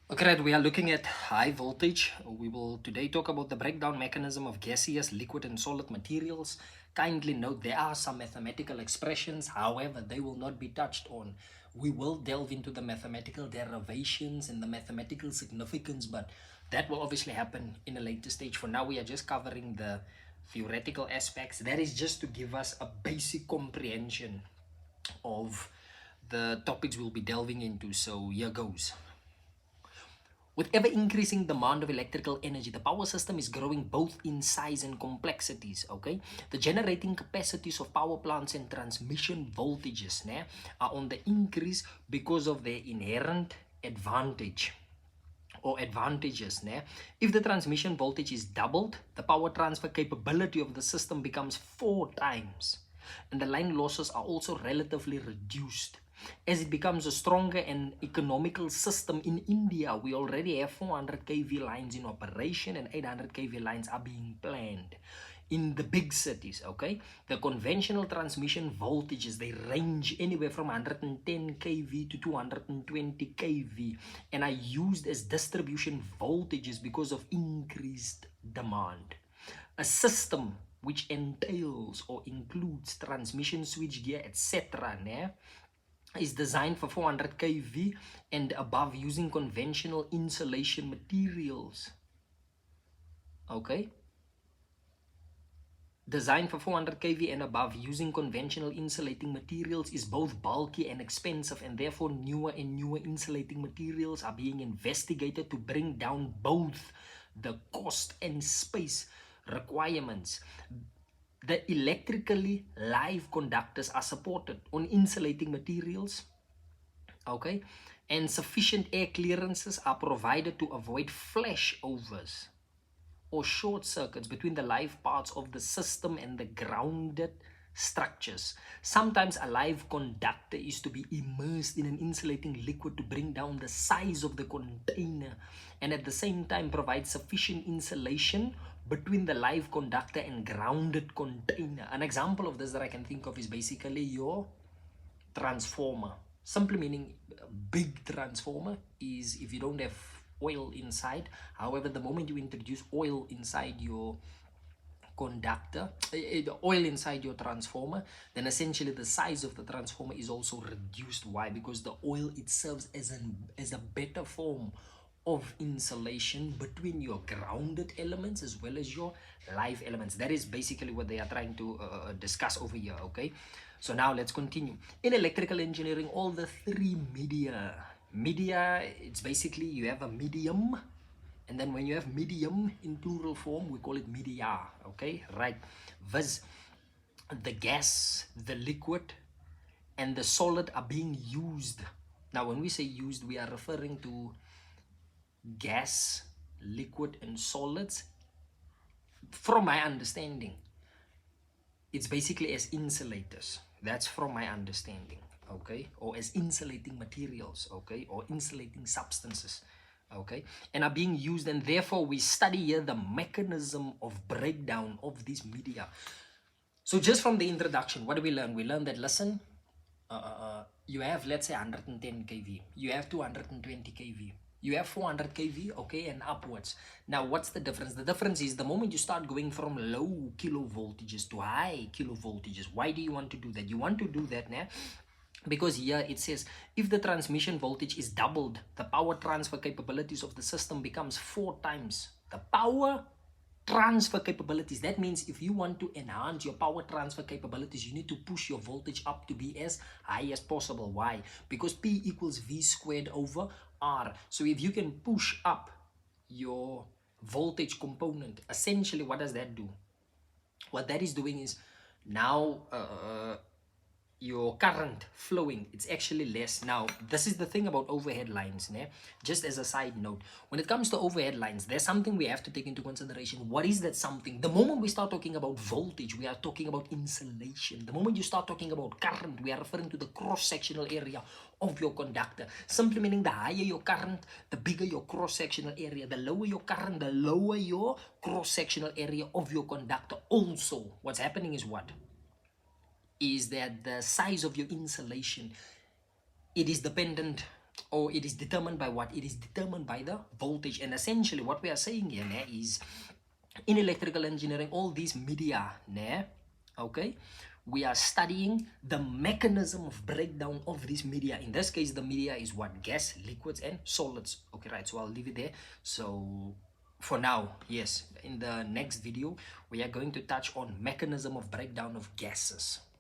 Okay, right, we are looking at high voltage. We will today talk about the breakdown mechanism of gaseous, liquid, and solid materials. Kindly note there are some mathematical expressions, however, they will not be touched on. We will delve into the mathematical derivations and the mathematical significance, but that will obviously happen in a later stage. For now, we are just covering the theoretical aspects. That is just to give us a basic comprehension of the topics we'll be delving into. So, here goes. With ever increasing demand of electrical energy, the power system is growing both in size and complexities. Okay, the generating capacities of power plants and transmission voltages are on the increase because of their inherent advantage or advantages. If the transmission voltage is doubled, the power transfer capability of the system becomes 4 times, and the line losses are also relatively reduced. As it becomes a stronger and economical system in India, we already have 400 kV lines in operation and 800 kV lines are being planned in the big cities. Okay, the conventional transmission voltages, they range anywhere from 110 kV to 220 kV and are used as distribution voltages because of increased demand. A system which entails or includes transmission switchgear, etc., is designed for 400 kV and above using conventional insulation materials. Okay, designed for 400 kV and above using conventional insulating materials is both bulky and expensive, and therefore newer and newer insulating materials are being investigated to bring down both the cost and space requirements. The electrically live conductors are supported on insulating materials. Okay, and sufficient air clearances are provided to avoid flashovers or short circuits between the live parts of the system and the grounded structures. Sometimes a live conductor is to be immersed in an insulating liquid to bring down the size of the container and at the same time provide sufficient insulation between the live conductor and grounded container. An example of this that I can think of is basically your transformer. Simply meaning a big transformer is if you don't have oil inside. However, the moment you introduce oil inside your conductor, oil inside your transformer, then essentially the size of the transformer is also reduced. Why? Because the oil, it serves as a better form of insulation between your grounded elements as well as your live elements. That is basically what they are trying to discuss over here. Okay, so now let's continue. In electrical engineering, all the three media, it's basically you have a medium, and then when you have medium in plural form, we call it media. Okay, right? Viz, the gas, the liquid, and the solid are being used. Now, when we say used, we are referring to gas, liquid, and solids. From my understanding, it's basically as insulators. That's from my understanding. Okay, or as insulating materials. Okay, or insulating substances. Okay, and are being used, and therefore we study here the mechanism of breakdown of these media. So just from the introduction, what do we learn? We learn that, listen, you have, let's say, 110 kV, you have 220 kV, you have 400 kV, okay, and upwards. Now what's the difference? The difference is the moment you start going from low kilovoltages to high kilovoltages. Why do you want to do that? You want to do that now because here it says if the transmission voltage is doubled, the power transfer capabilities of the system becomes 4 times. The power transfer capabilities, that means if you want to enhance your power transfer capabilities, you need to push your voltage up to be as high as possible. Why? Because P equals V squared over R. So if you can push up your voltage component, essentially what does that do? What that is doing is now your current flowing, it's actually less. Now this is the thing about overhead lines, just as a side note. When it comes to overhead lines, there's something we have to take into consideration. What is that something? The moment we start talking about voltage, we are talking about insulation. The moment you start talking about current, we are referring to the cross-sectional area of your conductor. Simply meaning the higher your current, the bigger your cross-sectional area. The lower your current, the lower your cross-sectional area of your conductor. Also, what's happening is what? Is that the size of your insulation, it is dependent or it is determined by what? It is determined by the voltage. And essentially what we are saying here is, in electrical engineering, all these media, okay, we are studying the mechanism of breakdown of this media. In this case, the media is what? Gas, liquids, and solids. Okay, right, so I'll leave it there. So for now, yes, in the next video we are going to touch on mechanism of breakdown of gases.